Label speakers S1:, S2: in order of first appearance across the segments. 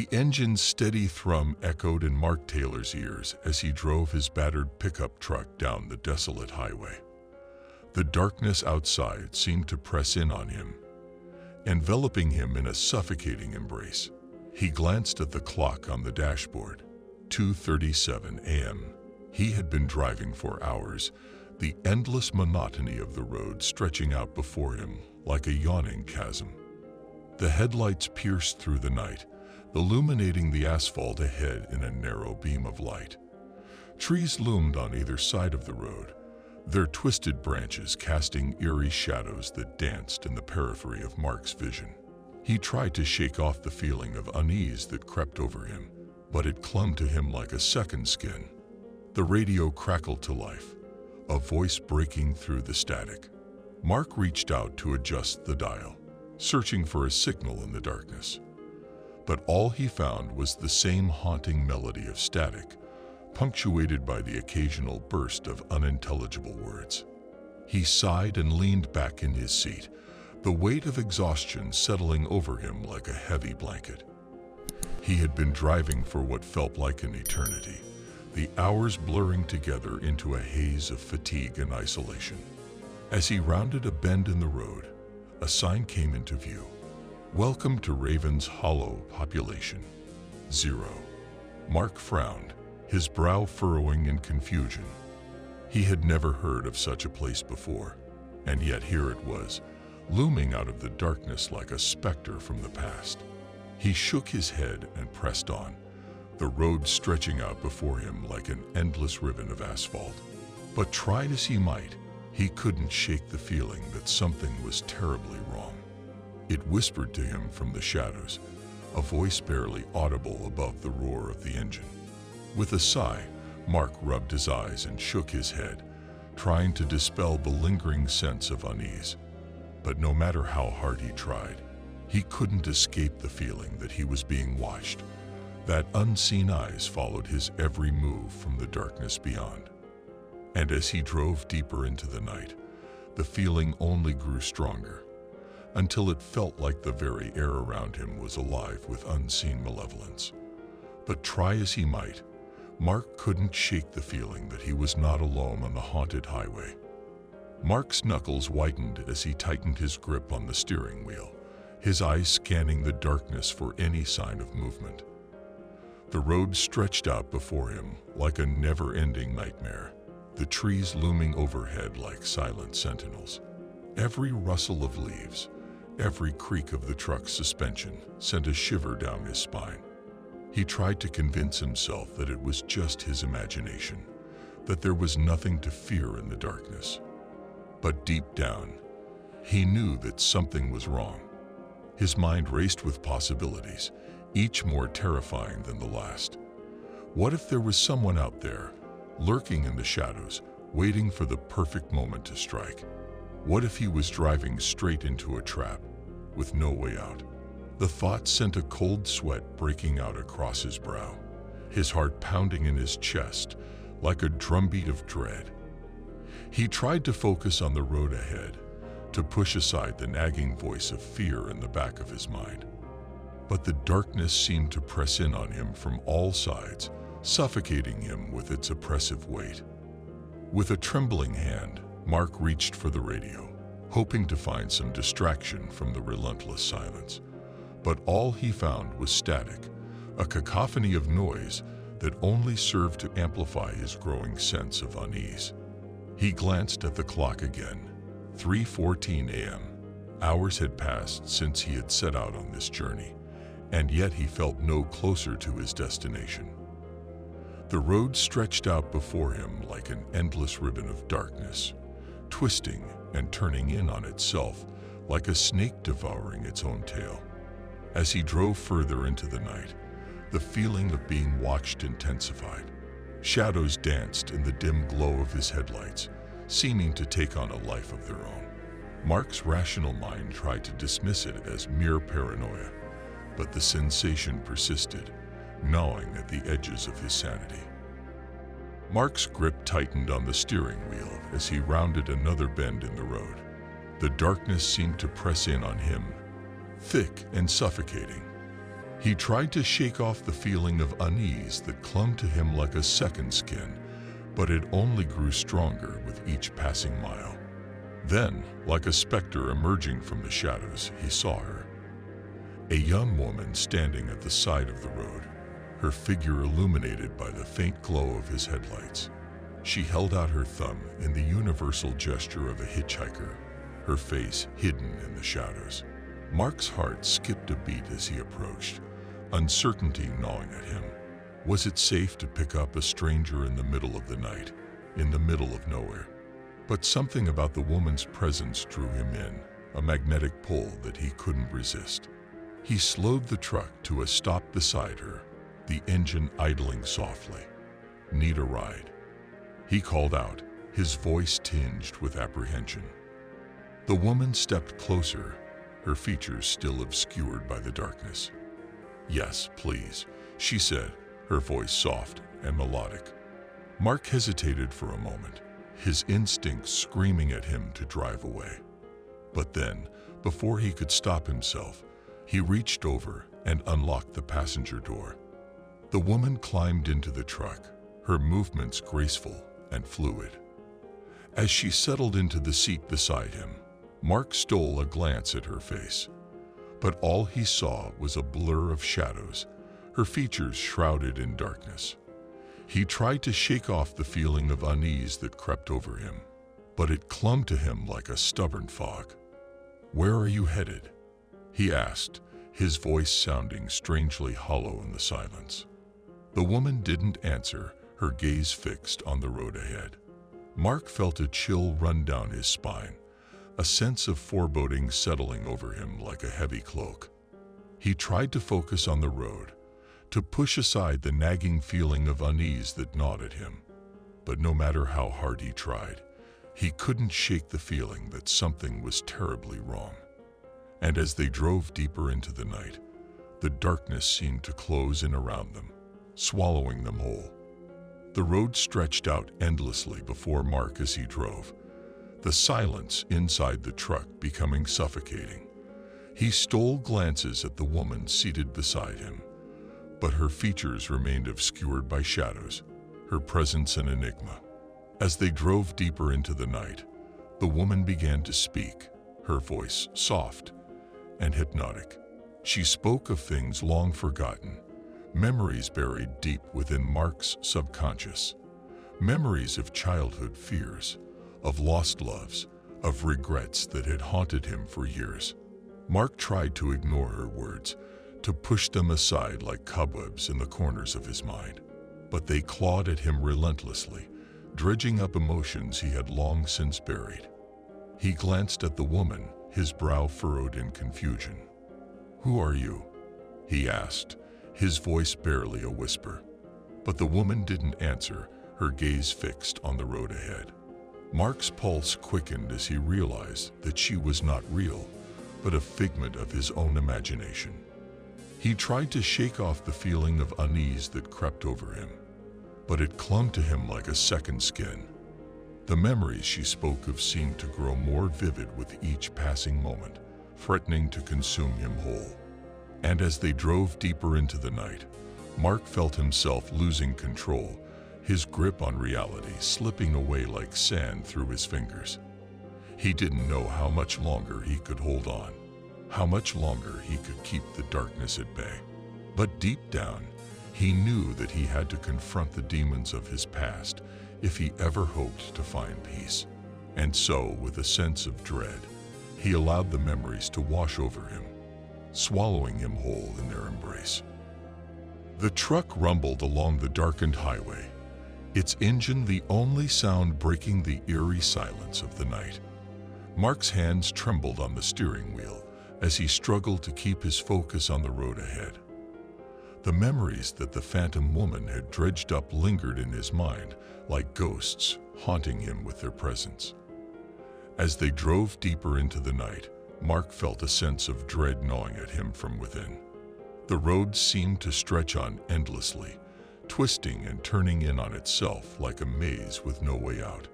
S1: The engine's steady thrum echoed in Mark Taylor's ears as he drove his battered pickup truck down the desolate highway. The darkness outside seemed to press in on him, enveloping him in a suffocating embrace. He glanced at the clock on the dashboard. 2:37 a.m. He had been driving for hours, the endless monotony of the road stretching out before him like a yawning chasm. The headlights pierced through the night, illuminating the asphalt ahead in a narrow beam of light. Trees loomed on either side of the road, their twisted branches casting eerie shadows that danced in the periphery of Mark's vision. He tried to shake off the feeling of unease that crept over him, but it clung to him like a second skin. The radio crackled to life, a voice breaking through the static. Mark reached out to adjust the dial, searching for a signal in the darkness. But all he found was the same haunting melody of static, punctuated by the occasional burst of unintelligible words. He sighed and leaned back in his seat, the weight of exhaustion settling over him like a heavy blanket. He had been driving for what felt like an eternity, the hours blurring together into a haze of fatigue and isolation. As he rounded a bend in the road, a sign came into view. "Welcome to Raven's Hollow, population 0. Mark frowned, his brow furrowing in confusion. He had never heard of such a place before, and yet here it was, looming out of the darkness like a specter from the past. He shook his head and pressed on, the road stretching out before him like an endless ribbon of asphalt. But tried as he might, he couldn't shake the feeling that something was terribly wrong. It whispered to him from the shadows, a voice barely audible above the roar of the engine. With a sigh, Mark rubbed his eyes and shook his head, trying to dispel the lingering sense of unease. But no matter how hard he tried, he couldn't escape the feeling that he was being watched, that unseen eyes followed his every move from the darkness beyond. And as he drove deeper into the night, the feeling only grew stronger, until it felt like the very air around him was alive with unseen malevolence. But try as he might, Mark couldn't shake the feeling that he was not alone on the haunted highway. Mark's knuckles whitened as he tightened his grip on the steering wheel, his eyes scanning the darkness for any sign of movement. The road stretched out before him like a never-ending nightmare, the trees looming overhead like silent sentinels. Every rustle of leaves, every creak of the truck's suspension sent a shiver down his spine. He tried to convince himself that it was just his imagination, that there was nothing to fear in the darkness. But deep down, he knew that something was wrong. His mind raced with possibilities, each more terrifying than the last. What if there was someone out there, lurking in the shadows, waiting for the perfect moment to strike? What if he was driving straight into a trap, with no way out? The thought sent a cold sweat breaking out across his brow, his heart pounding in his chest like a drumbeat of dread. He tried to focus on the road ahead, to push aside the nagging voice of fear in the back of his mind. But the darkness seemed to press in on him from all sides, suffocating him with its oppressive weight. With a trembling hand, Mark reached for the radio, hoping to find some distraction from the relentless silence. But all he found was static, a cacophony of noise that only served to amplify his growing sense of unease. He glanced at the clock again. 3:14 a.m. Hours had passed since he had set out on this journey, and yet he felt no closer to his destination. The road stretched out before him like an endless ribbon of darkness, twisting and turning in on itself like a snake devouring its own tail. As he drove further into the night, the feeling of being watched intensified. Shadows danced in the dim glow of his headlights, seeming to take on a life of their own. Mark's rational mind tried to dismiss it as mere paranoia, but the sensation persisted, gnawing at the edges of his sanity. Mark's grip tightened on the steering wheel as he rounded another bend in the road. The darkness seemed to press in on him, thick and suffocating. He tried to shake off the feeling of unease that clung to him like a second skin, but it only grew stronger with each passing mile. Then, like a specter emerging from the shadows, he saw her. A young woman standing at the side of the road, her figure illuminated by the faint glow of his headlights. She held out her thumb in the universal gesture of a hitchhiker, her face hidden in the shadows. Mark's heart skipped a beat as he approached, uncertainty gnawing at him. Was it safe to pick up a stranger in the middle of the night, in the middle of nowhere? But something about the woman's presence drew him in, a magnetic pull that he couldn't resist. He slowed the truck to a stop beside her, the engine idling softly. "Need a ride?" he called out, his voice tinged with apprehension. The woman stepped closer, her features still obscured by the darkness. "Yes, please," she said, her voice soft and melodic. Mark hesitated for a moment, his instincts screaming at him to drive away. But then, before he could stop himself, he reached over and unlocked the passenger door. The woman climbed into the truck, her movements graceful and fluid. As she settled into the seat beside him, Mark stole a glance at her face. But all he saw was a blur of shadows, her features shrouded in darkness. He tried to shake off the feeling of unease that crept over him, but it clung to him like a stubborn fog. "Where are you headed?" he asked, his voice sounding strangely hollow in the silence. The woman didn't answer, her gaze fixed on the road ahead. Mark felt a chill run down his spine, a sense of foreboding settling over him like a heavy cloak. He tried to focus on the road, to push aside the nagging feeling of unease that gnawed at him. But no matter how hard he tried, he couldn't shake the feeling that something was terribly wrong. And as they drove deeper into the night, the darkness seemed to close in around them, swallowing them whole. The road stretched out endlessly before Mark as he drove, the silence inside the truck becoming suffocating. He stole glances at the woman seated beside him, but her features remained obscured by shadows, her presence an enigma. As they drove deeper into the night, the woman began to speak, her voice soft and hypnotic. She spoke of things long forgotten, memories buried deep within Mark's subconscious, memories of childhood fears, of lost loves, of regrets that had haunted him for years. Mark tried to ignore her words, to push them aside like cobwebs in the corners of his mind, but they clawed at him relentlessly, dredging up emotions he had long since buried. He glanced at the woman, his brow furrowed in confusion. "Who are you?" he asked, his voice barely a whisper. But the woman didn't answer, her gaze fixed on the road ahead. Mark's pulse quickened as he realized that she was not real, but a figment of his own imagination. He tried to shake off the feeling of unease that crept over him, but it clung to him like a second skin. The memories she spoke of seemed to grow more vivid with each passing moment, threatening to consume him whole. And as they drove deeper into the night, Mark felt himself losing control, his grip on reality slipping away like sand through his fingers. He didn't know how much longer he could hold on, how much longer he could keep the darkness at bay. But deep down, he knew that he had to confront the demons of his past if he ever hoped to find peace. And so, with a sense of dread, he allowed the memories to wash over him, swallowing him whole in their embrace. The truck rumbled along the darkened highway, its engine the only sound breaking the eerie silence of the night. Mark's hands trembled on the steering wheel as he struggled to keep his focus on the road ahead. The memories that the phantom woman had dredged up lingered in his mind like ghosts, haunting him with their presence. As they drove deeper into the night, Mark felt a sense of dread gnawing at him from within. The road seemed to stretch on endlessly, twisting and turning in on itself like a maze with no way out.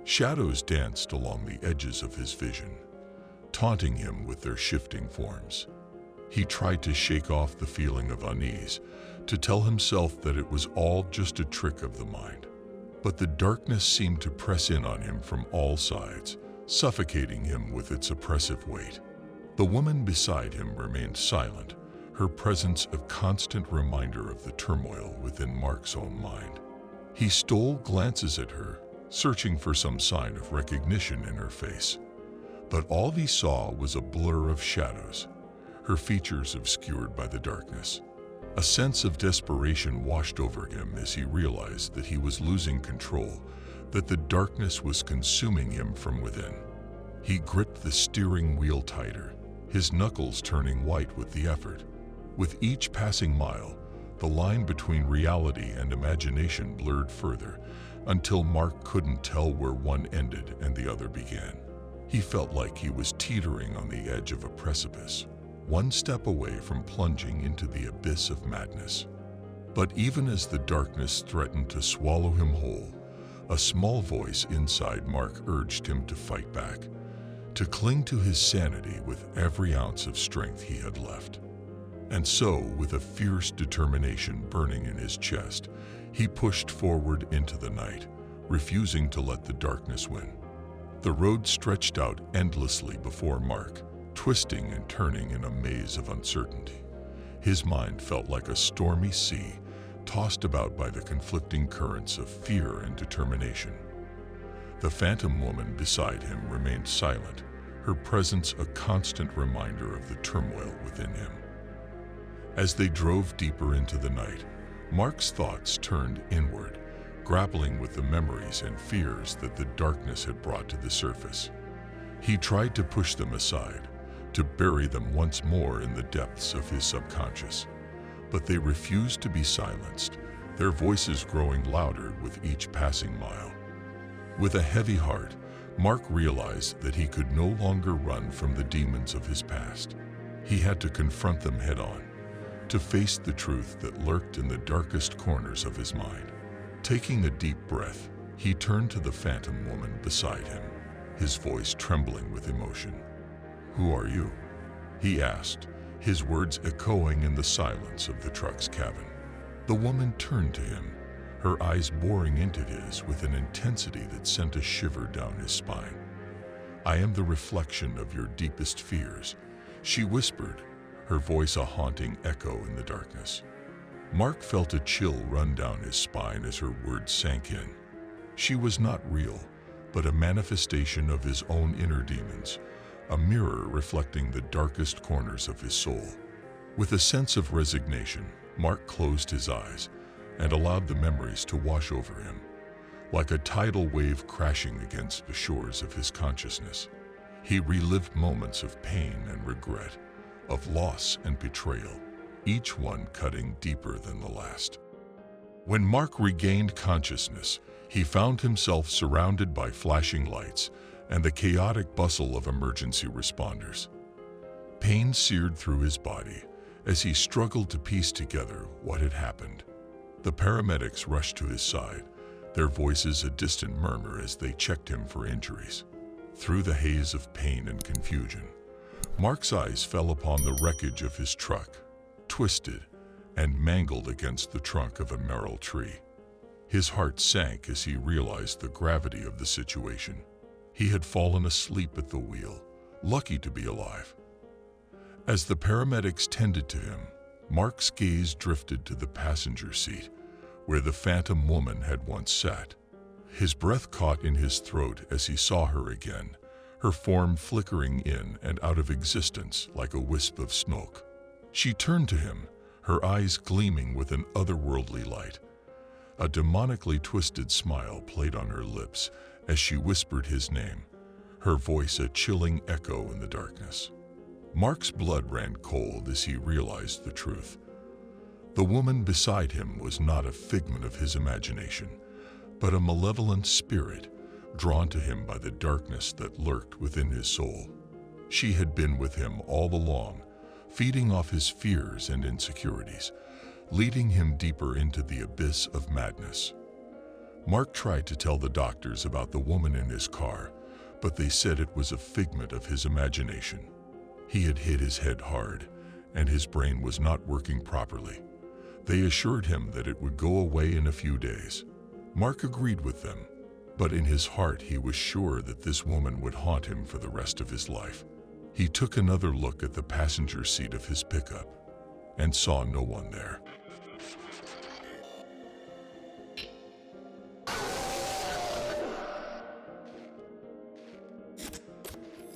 S1: Shadows danced along the edges of his vision, taunting him with their shifting forms. He tried to shake off the feeling of unease, to tell himself that it was all just a trick of the mind. But the darkness seemed to press in on him from all sides, suffocating him with its oppressive weight. The woman beside him remained silent, her presence a constant reminder of the turmoil within Mark's own mind. He stole glances at her, searching for some sign of recognition in her face. But all he saw was a blur of shadows, her features obscured by the darkness. A sense of desperation washed over him as he realized that he was losing control, that the darkness was consuming him from within. He gripped the steering wheel tighter, his knuckles turning white with the effort. With each passing mile, the line between reality and imagination blurred further, until Mark couldn't tell where one ended and the other began. He felt like he was teetering on the edge of a precipice, one step away from plunging into the abyss of madness. But even as the darkness threatened to swallow him whole, a small voice inside Mark urged him to fight back, to cling to his sanity with every ounce of strength he had left. And so, with a fierce determination burning in his chest, he pushed forward into the night, refusing to let the darkness win. The road stretched out endlessly before Mark, twisting and turning in a maze of uncertainty. His mind felt like a stormy sea, tossed about by the conflicting currents of fear and determination. The phantom woman beside him remained silent, her presence a constant reminder of the turmoil within him. As they drove deeper into the night, Mark's thoughts turned inward, grappling with the memories and fears that the darkness had brought to the surface. He tried to push them aside, to bury them once more in the depths of his subconscious. But they refused to be silenced, their voices growing louder with each passing mile. With a heavy heart, Mark realized that he could no longer run from the demons of his past. He had to confront them head-on, to face the truth that lurked in the darkest corners of his mind. Taking a deep breath, he turned to the phantom woman beside him, his voice trembling with emotion. "Who are you?" he asked, his words echoing in the silence of the truck's cabin. The woman turned to him, her eyes boring into his with an intensity that sent a shiver down his spine. "I am the reflection of your deepest fears," she whispered, her voice a haunting echo in the darkness. Mark felt a chill run down his spine as her words sank in. She was not real, but a manifestation of his own inner demons, a mirror reflecting the darkest corners of his soul. With a sense of resignation, Mark closed his eyes and allowed the memories to wash over him, like a tidal wave crashing against the shores of his consciousness. He relived moments of pain and regret, of loss and betrayal, each one cutting deeper than the last. When Mark regained consciousness, he found himself surrounded by flashing lights and the chaotic bustle of emergency responders. Pain seared through his body as he struggled to piece together what had happened. The paramedics rushed to his side, their voices a distant murmur as they checked him for injuries. Through the haze of pain and confusion, Mark's eyes fell upon the wreckage of his truck, twisted and mangled against the trunk of a gnarled tree. His heart sank as he realized the gravity of the situation. He had fallen asleep at the wheel, lucky to be alive. As the paramedics tended to him, Mark's gaze drifted to the passenger seat, where the phantom woman had once sat. His breath caught in his throat as he saw her again, her form flickering in and out of existence like a wisp of smoke. She turned to him, her eyes gleaming with an otherworldly light. A demonically twisted smile played on her lips as she whispered his name, her voice a chilling echo in the darkness. Mark's blood ran cold as he realized the truth. The woman beside him was not a figment of his imagination, but a malevolent spirit drawn to him by the darkness that lurked within his soul. She had been with him all along, feeding off his fears and insecurities, leading him deeper into the abyss of madness. Mark tried to tell the doctors about the woman in his car, but they said it was a figment of his imagination. He had hit his head hard, and his brain was not working properly. They assured him that it would go away in a few days. Mark agreed with them, but in his heart he was sure that this woman would haunt him for the rest of his life. He took another look at the passenger seat of his pickup and saw no one there.